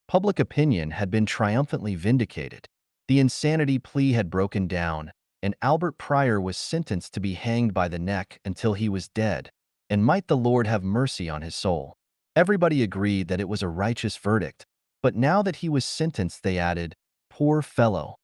Public opinion had been triumphantly vindicated. The insanity plea had broken down, and Albert Pryor was sentenced to be hanged by the neck until he was dead, and might the Lord have mercy on his soul. Everybody agreed that it was a righteous verdict, but now that he was sentenced, they added, "Poor fellow."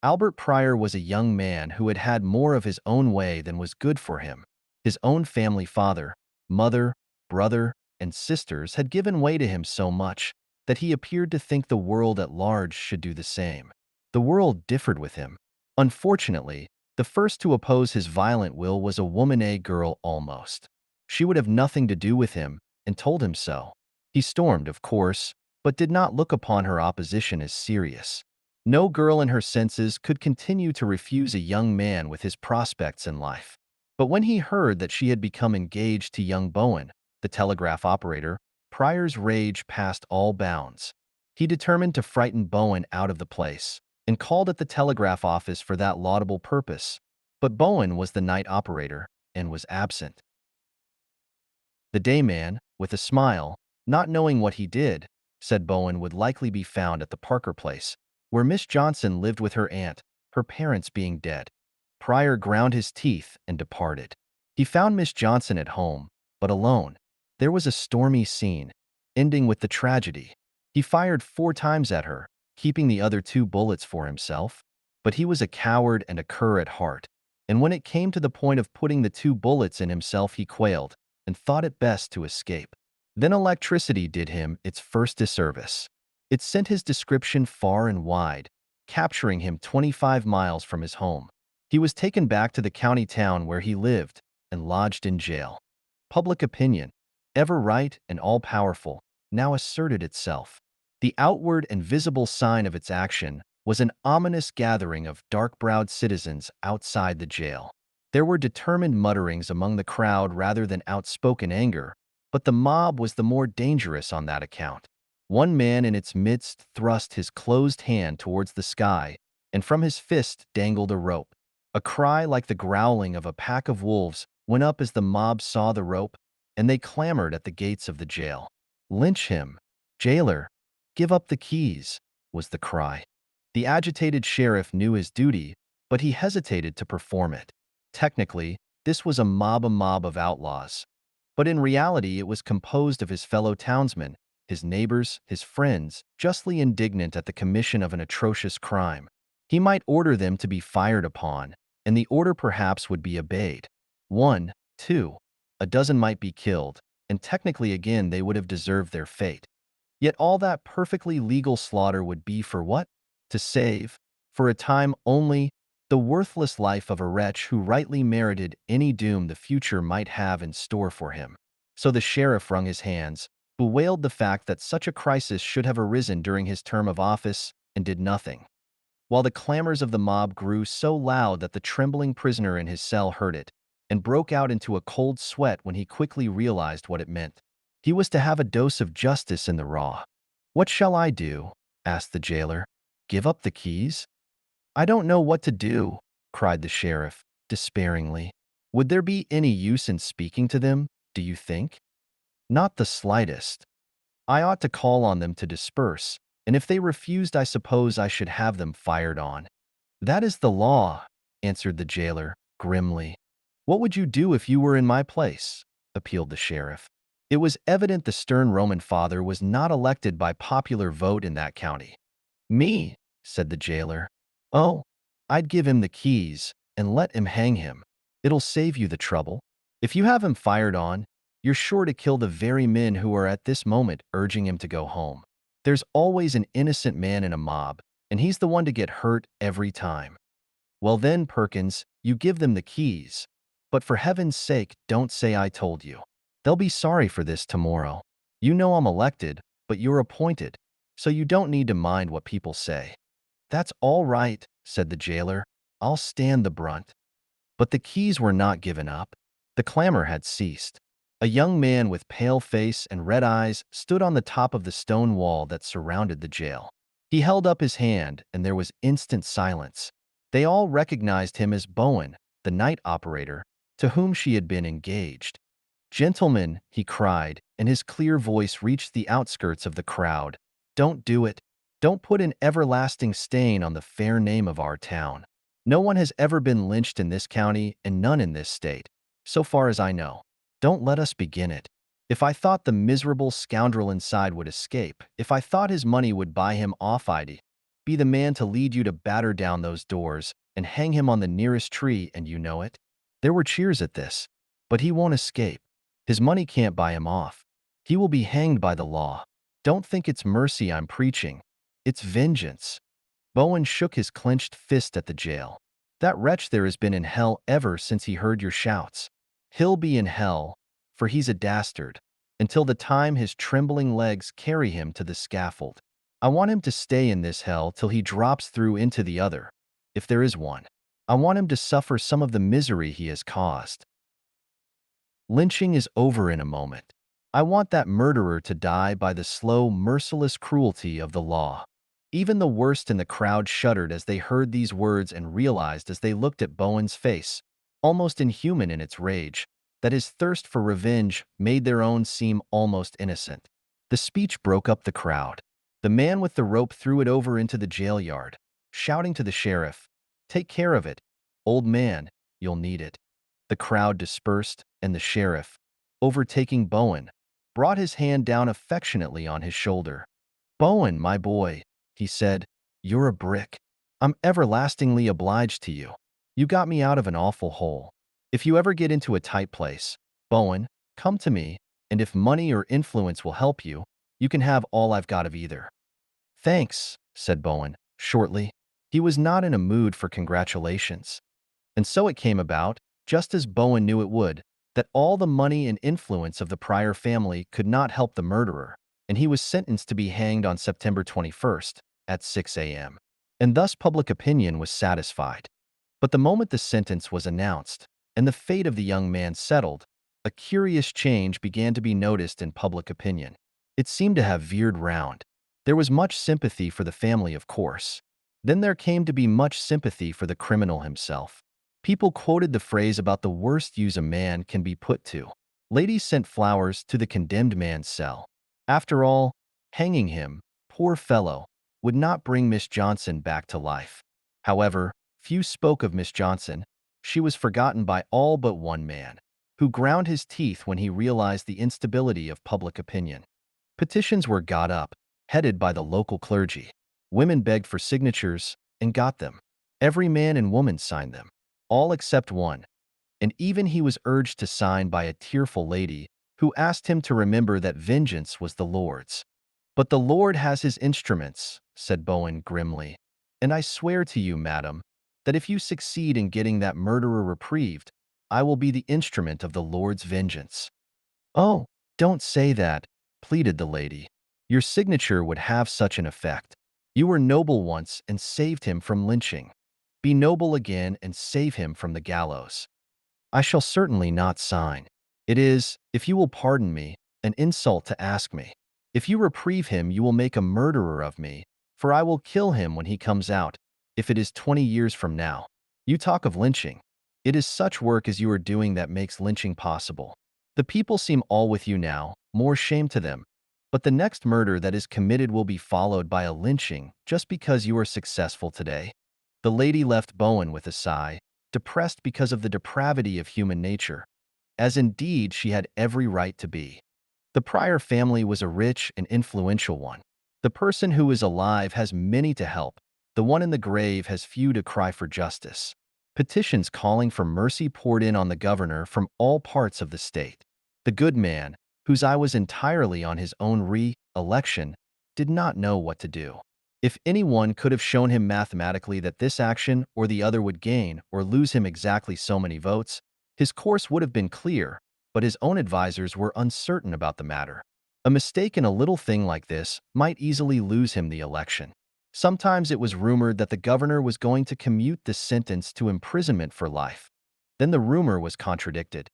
Albert Pryor was a young man who had had more of his own way than was good for him. His own family, father, mother, brother, and sisters had given way to him so much that he appeared to think the world at large should do the same. The world differed with him. Unfortunately, the first to oppose his violent will was a woman, a girl almost. She would have nothing to do with him, and told him so. He stormed, of course, but did not look upon her opposition as serious. No girl in her senses could continue to refuse a young man with his prospects in life. But when he heard that she had become engaged to young Bowen, the telegraph operator, Pryor's rage passed all bounds. He determined to frighten Bowen out of the place, and called at the telegraph office for that laudable purpose. But Bowen was the night operator, and was absent. The dayman, with a smile, not knowing what he did, said Bowen would likely be found at the Parker place, where Miss Johnson lived with her aunt, her parents being dead. Pryor ground his teeth and departed. He found Miss Johnson at home, but alone. There was a stormy scene, ending with the tragedy. He fired 4 times at her, keeping the other 2 bullets for himself. But he was a coward and a cur at heart, and when it came to the point of putting the 2 bullets in himself, he quailed, and thought it best to escape. Then electricity did him its first disservice. It sent his description far and wide, capturing him 25 miles from his home. He was taken back to the county town where he lived, and lodged in jail. Public opinion, ever right and all-powerful, now asserted itself. The outward and visible sign of its action was an ominous gathering of dark-browed citizens outside the jail. There were determined mutterings among the crowd rather than outspoken anger, but the mob was the more dangerous on that account. One man in its midst thrust his closed hand towards the sky, and from his fist dangled a rope. A cry like the growling of a pack of wolves went up as the mob saw the rope, and they clamored at the gates of the jail. "Lynch him! Jailer, give up the keys!" was the cry. The agitated sheriff knew his duty, but he hesitated to perform it. Technically, this was a mob of outlaws. But in reality, it was composed of his fellow townsmen, his neighbors, his friends, justly indignant at the commission of an atrocious crime. He might order them to be fired upon, and the order perhaps would be obeyed. 1, 2, a dozen might be killed, and technically again they would have deserved their fate. Yet all that perfectly legal slaughter would be for what? To save, for a time only, the worthless life of a wretch who rightly merited any doom the future might have in store for him. So the sheriff wrung his hands, bewailed the fact that such a crisis should have arisen during his term of office, and did nothing. While the clamors of the mob grew so loud that the trembling prisoner in his cell heard it, and broke out into a cold sweat when he quickly realized what it meant. He was to have a dose of justice in the raw. "What shall I do?" asked the jailer. "Give up the keys?" "I don't know what to do," cried the sheriff, despairingly. "Would there be any use in speaking to them, do you think?" "Not the slightest. I ought to call on them to disperse, and if they refused, I suppose I should have them fired on." "That is the law," answered the jailer, grimly. "What would you do if you were in my place?" appealed the sheriff. It was evident the stern Roman father was not elected by popular vote in that county. "Me," said the jailer. "Oh, I'd give him the keys, and let him hang him. It'll save you the trouble. If you have him fired on, you're sure to kill the very men who are at this moment urging him to go home. There's always an innocent man in a mob, and he's the one to get hurt every time. Well then, Perkins, you give them the keys. But for heaven's sake, don't say I told you. They'll be sorry for this tomorrow. You know I'm elected, but you're appointed, so you don't need to mind what people say." "That's all right," said the jailer. "I'll stand the brunt." But the keys were not given up. The clamor had ceased. A young man with pale face and red eyes stood on the top of the stone wall that surrounded the jail. He held up his hand, and there was instant silence. They all recognized him as Bowen, the night operator, to whom she had been engaged. "Gentlemen," he cried, and his clear voice reached the outskirts of the crowd, Don't do it. Don't put an everlasting stain on the fair name of our town. No one has ever been lynched in this county and none in this state, so far as I know. Don't let us begin it. If I thought the miserable scoundrel inside would escape, if I thought his money would buy him off, I'd be the man to lead you to batter down those doors and hang him on the nearest tree, and you know it. There were cheers at this. But he won't escape. His money can't buy him off. He will be hanged by the law. Don't think it's mercy I'm preaching. It's vengeance. Bowen shook his clenched fist at the jail. That wretch there has been in hell ever since he heard your shouts. He'll be in hell, for he's a dastard, until the time his trembling legs carry him to the scaffold. I want him to stay in this hell till he drops through into the other, if there is one. I want him to suffer some of the misery he has caused. Lynching is over in a moment. I want that murderer to die by the slow, merciless cruelty of the law. Even the worst in the crowd shuddered as they heard these words and realized as they looked at Bowen's face, almost inhuman in its rage, that his thirst for revenge made their own seem almost innocent. The speech broke up the crowd. The man with the rope threw it over into the jail yard, shouting to the sheriff, "Take care of it, old man, you'll need it." The crowd dispersed, and the sheriff, overtaking Bowen, brought his hand down affectionately on his shoulder. "Bowen, my boy," he said, "you're a brick. I'm everlastingly obliged to you. You got me out of an awful hole. If you ever get into a tight place, Bowen, come to me, and if money or influence will help you, you can have all I've got of either." "Thanks," said Bowen, shortly. He was not in a mood for congratulations. And so it came about, just as Bowen knew it would, that all the money and influence of the Pryor family could not help the murderer, and he was sentenced to be hanged on September 21st at 6 a.m. And thus public opinion was satisfied. But the moment the sentence was announced and the fate of the young man settled, a curious change began to be noticed in public opinion. It seemed to have veered round. There was much sympathy for the family, of course. Then there came to be much sympathy for the criminal himself. People quoted the phrase about the worst use a man can be put to. Ladies sent flowers to the condemned man's cell. After all, hanging him, poor fellow, would not bring Miss Johnson back to life. However, few spoke of Miss Johnson. She was forgotten by all but one man, who ground his teeth when he realized the instability of public opinion. Petitions were got up, headed by the local clergy. Women begged for signatures and got them. Every man and woman signed them, all except one, and even he was urged to sign by a tearful lady who asked him to remember that vengeance was the Lord's. "But the Lord has his instruments," said Bowen grimly, "and I swear to you, madam, that if you succeed in getting that murderer reprieved, I will be the instrument of the Lord's vengeance." "Oh, don't say that," pleaded the lady. "Your signature would have such an effect. You were noble once and saved him from lynching. Be noble again and save him from the gallows." "I shall certainly not sign. It is, if you will pardon me, an insult to ask me. If you reprieve him, you will make a murderer of me, for I will kill him when he comes out, if it is 20 years from now. You talk of lynching. It is such work as you are doing that makes lynching possible. The people seem all with you now, more shame to them. But the next murder that is committed will be followed by a lynching just because you are successful today." The lady left Bowen with a sigh, depressed because of the depravity of human nature, as indeed she had every right to be. The Pryor family was a rich and influential one. The person who is alive has many to help. The one in the grave has few to cry for justice. Petitions calling for mercy poured in on the governor from all parts of the state. The good man, whose eye was entirely on his own re-election, did not know what to do. If anyone could have shown him mathematically that this action or the other would gain or lose him exactly so many votes, his course would have been clear, but his own advisers were uncertain about the matter. A mistake in a little thing like this might easily lose him the election. Sometimes it was rumored that the governor was going to commute the sentence to imprisonment for life. Then the rumor was contradicted.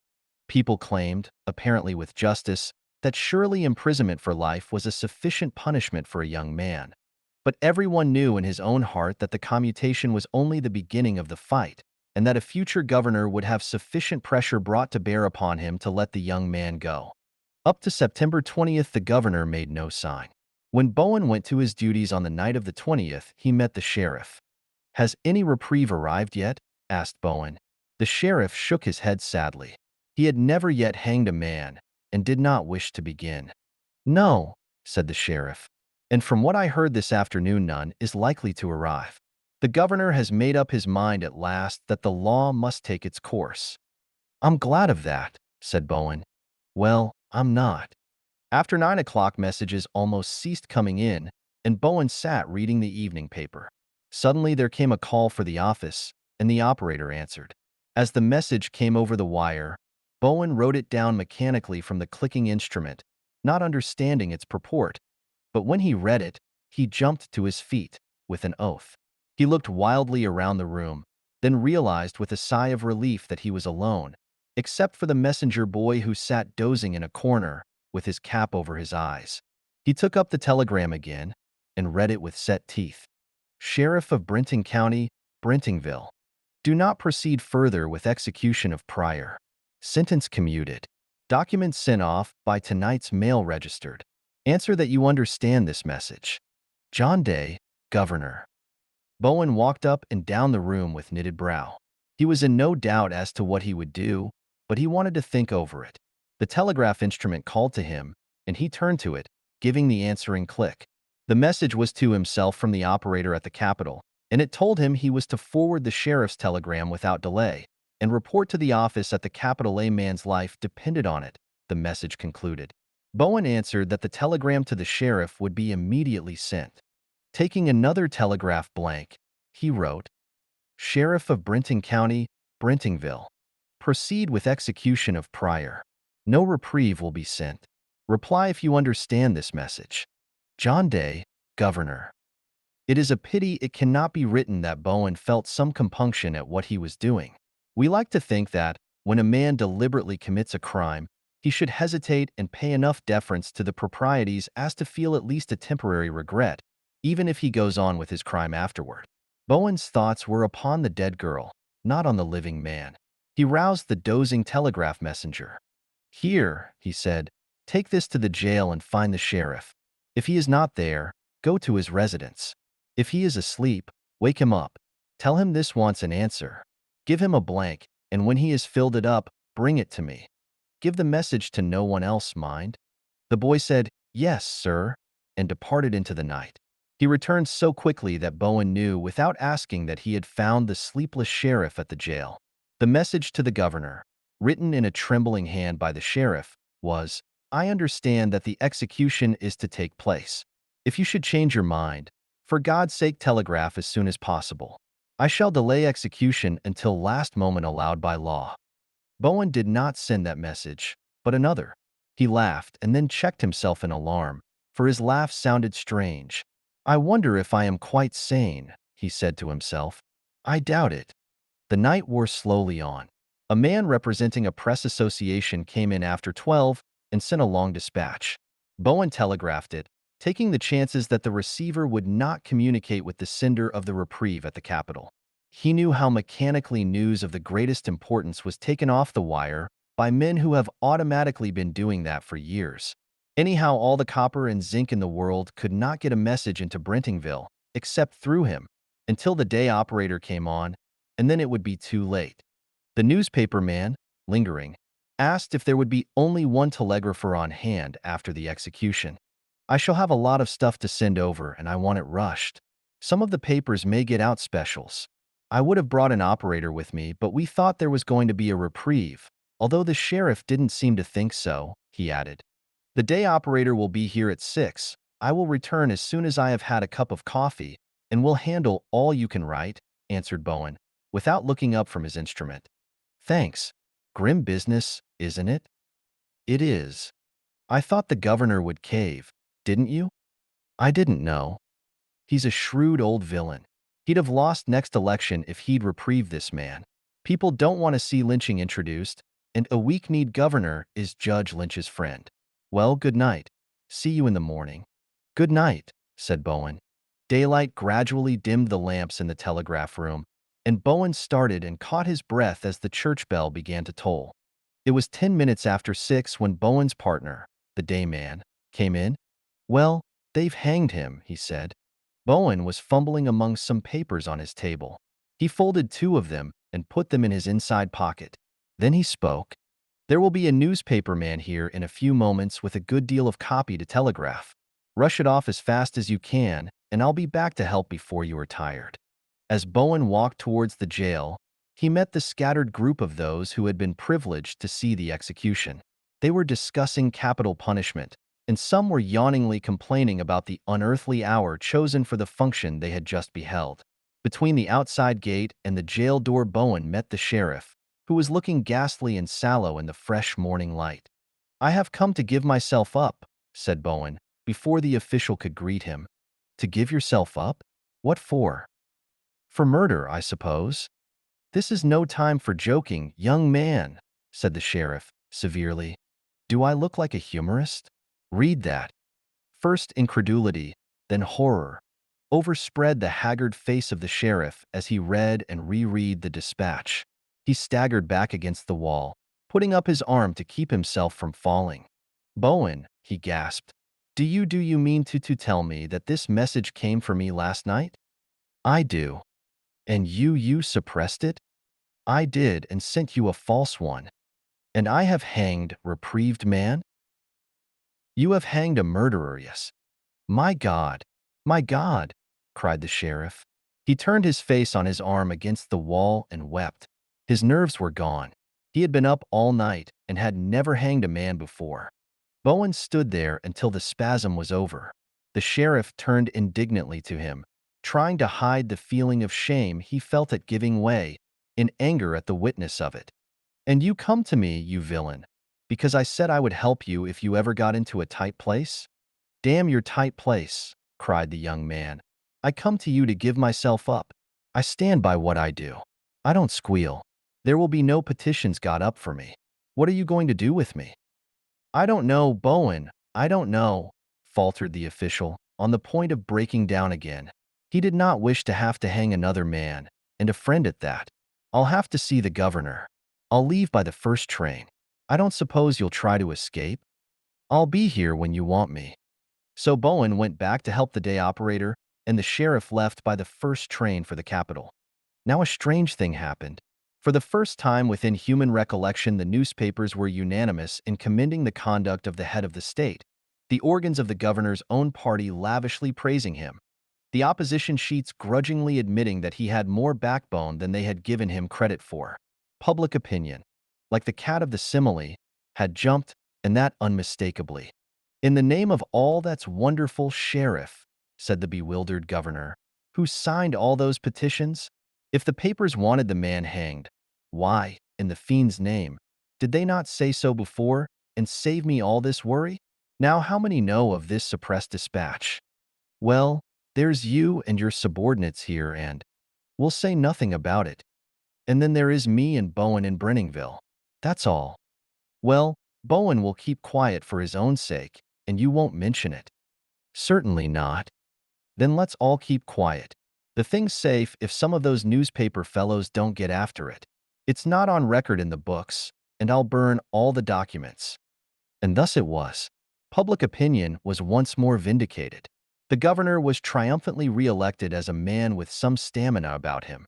People claimed, apparently with justice, that surely imprisonment for life was a sufficient punishment for a young man. But everyone knew in his own heart that the commutation was only the beginning of the fight, and that a future governor would have sufficient pressure brought to bear upon him to let the young man go. Up to September 20th, the governor made no sign. When Bowen went to his duties on the night of the 20th, he met the sheriff. "Has any reprieve arrived yet?" asked Bowen. The sheriff shook his head sadly. He had never yet hanged a man and did not wish to begin. "No," said the sheriff. "And from what I heard this afternoon, none is likely to arrive. The governor has made up his mind at last that the law must take its course." "I'm glad of that," said Bowen. "Well, I'm not." After 9 o'clock, messages almost ceased coming in, and Bowen sat reading the evening paper. Suddenly there came a call for the office, and the operator answered. As the message came over the wire, Bowen wrote it down mechanically from the clicking instrument, not understanding its purport. But when he read it, he jumped to his feet with an oath. He looked wildly around the room, then realized with a sigh of relief that he was alone, except for the messenger boy who sat dozing in a corner with his cap over his eyes. He took up the telegram again and read it with set teeth. "Sheriff of Brenton County, Brentingville. Do not proceed further with execution of prior. Sentence commuted. Documents sent off by tonight's mail registered. Answer that you understand this message. John Day, Governor." Bowen walked up and down the room with knitted brow. He was in no doubt as to what he would do, but he wanted to think over it. The telegraph instrument called to him, and he turned to it, giving the answering click. The message was to himself from the operator at the Capitol, and it told him he was to forward the sheriff's telegram without delay and report to the office at the Capitol. A man's life depended on it, the message concluded. Bowen answered that the telegram to the sheriff would be immediately sent. Taking another telegraph blank, he wrote, "Sheriff of Brenton County, Brentingville. Proceed with execution of prior. No reprieve will be sent. Reply if you understand this message. John Day, Governor." It is a pity it cannot be written that Bowen felt some compunction at what he was doing. We like to think that, when a man deliberately commits a crime, he should hesitate and pay enough deference to the proprieties as to feel at least a temporary regret, even if he goes on with his crime afterward. Bowen's thoughts were upon the dead girl, not on the living man. He roused the dozing telegraph messenger. "Here," he said, "take this to the jail and find the sheriff. If he is not there, go to his residence. If he is asleep, wake him up. Tell him this wants an answer. Give him a blank, and when he has filled it up, bring it to me. Give the message to no one else, mind." The boy said, "Yes, sir," and departed into the night. He returned so quickly that Bowen knew without asking that he had found the sleepless sheriff at the jail. The message to the governor, written in a trembling hand by the sheriff, was, "I understand that the execution is to take place. If you should change your mind, for God's sake telegraph as soon as possible. I shall delay execution until last moment allowed by law." Bowen did not send that message, but another. He laughed and then checked himself in alarm, for his laugh sounded strange. "I wonder if I am quite sane," he said to himself. "I doubt it." The night wore slowly on. A man representing a press association came in after 12 and sent a long dispatch. Bowen telegraphed it, taking the chances that the receiver would not communicate with the sender of the reprieve at the Capitol. He knew how mechanically news of the greatest importance was taken off the wire by men who have automatically been doing that for years. Anyhow, all the copper and zinc in the world could not get a message into Brentingville, except through him, until the day operator came on, and then it would be too late. The newspaper man, lingering, asked if there would be only one telegrapher on hand after the execution. "I shall have a lot of stuff to send over, and I want it rushed. Some of the papers may get out specials. I would have brought an operator with me, but we thought there was going to be a reprieve, although the sheriff didn't seem to think so," he added. "The day operator will be here at 6. I will return as soon as I have had a cup of coffee, and will handle all you can write," answered Bowen, without looking up from his instrument. "Thanks. Grim business, isn't it?" "It is. I thought the governor would cave, didn't you?" "I didn't know. He's a shrewd old villain. He'd have lost next election if he'd reprieved this man. People don't want to see lynching introduced, and a weak-kneed governor is Judge Lynch's friend. Well, good night. See you in the morning." "Good night," said Bowen. Daylight gradually dimmed the lamps in the telegraph room, and Bowen started and caught his breath as the church bell began to toll. It was 10 minutes after 6 when Bowen's partner, the day man, came in. "Well, They've hanged him, he said. Bowen was fumbling among some papers on his table. He folded two of them and put them in his inside pocket. Then he spoke. There will be a newspaper man here in a few moments with a good deal of copy to telegraph. Rush it off as fast as you can, and I'll be back to help before you are tired. As Bowen walked towards the jail, he met the scattered group of those who had been privileged to see the execution. They were discussing capital punishment, and some were yawningly complaining about the unearthly hour chosen for the function they had just beheld. Between the outside gate and the jail door, Bowen met the sheriff, who was looking ghastly and sallow in the fresh morning light. "I have come to give myself up," said Bowen, before the official could greet him. "To give yourself up? What for?" "For murder, I suppose." "This is no time for joking, young man," said the sheriff, severely. "Do I look like a humorist?" Read that. First incredulity, then horror, overspread the haggard face of the sheriff as he read and reread the dispatch. He staggered back against the wall, putting up his arm to keep himself from falling. "Bowen," he gasped, do you mean to tell me that this message came for me last night?" "I do." "And you suppressed it?" "I did, and sent you a false one." "And I have hanged reprieved man?" "You have hanged a murderer, yes." My God! My God!" cried the sheriff. He turned his face on his arm against the wall and wept. His nerves were gone. He had been up all night and had never hanged a man before. Bowen stood there until the spasm was over. The sheriff turned indignantly to him, trying to hide the feeling of shame he felt at giving way, in anger at the witness of it. "And you come to me, you villain, because I said I would help you if you ever got into a tight place?" "Damn your tight place," cried the young man. "I come to you to give myself up. I stand by what I do. I don't squeal. There will be no petitions got up for me. What are you going to do with me?" "I don't know, Bowen, I don't know," faltered the official, on the point of breaking down again. He did not wish to have to hang another man, and a friend at that. "I'll have to see the governor. I'll leave by the first train. I don't suppose you'll try to escape?" "I'll be here when you want me." So Bowen went back to help the day operator, and the sheriff left by the first train for the capital. Now a strange thing happened. For the first time within human recollection, the newspapers were unanimous in commending the conduct of the head of the state, the organs of the governor's own party lavishly praising him, the opposition sheets grudgingly admitting that he had more backbone than they had given him credit for. Public opinion, like the cat of the simile, had jumped, and that unmistakably. "In the name of all that's wonderful, sheriff," said the bewildered governor, "who signed all those petitions? If the papers wanted the man hanged, why, in the fiend's name, did they not say so before and save me all this worry? Now how many know of this suppressed dispatch? Well, there's you and your subordinates here, and we'll say nothing about it. And then there is me and Bowen in Brenningville. That's all. Well, Bowen will keep quiet for his own sake, and you won't mention it." "Certainly not." "Then let's all keep quiet. The thing's safe if some of those newspaper fellows don't get after it. It's not on record in the books, and I'll burn all the documents." And thus it was. Public opinion was once more vindicated. The governor was triumphantly re-elected as a man with some stamina about him.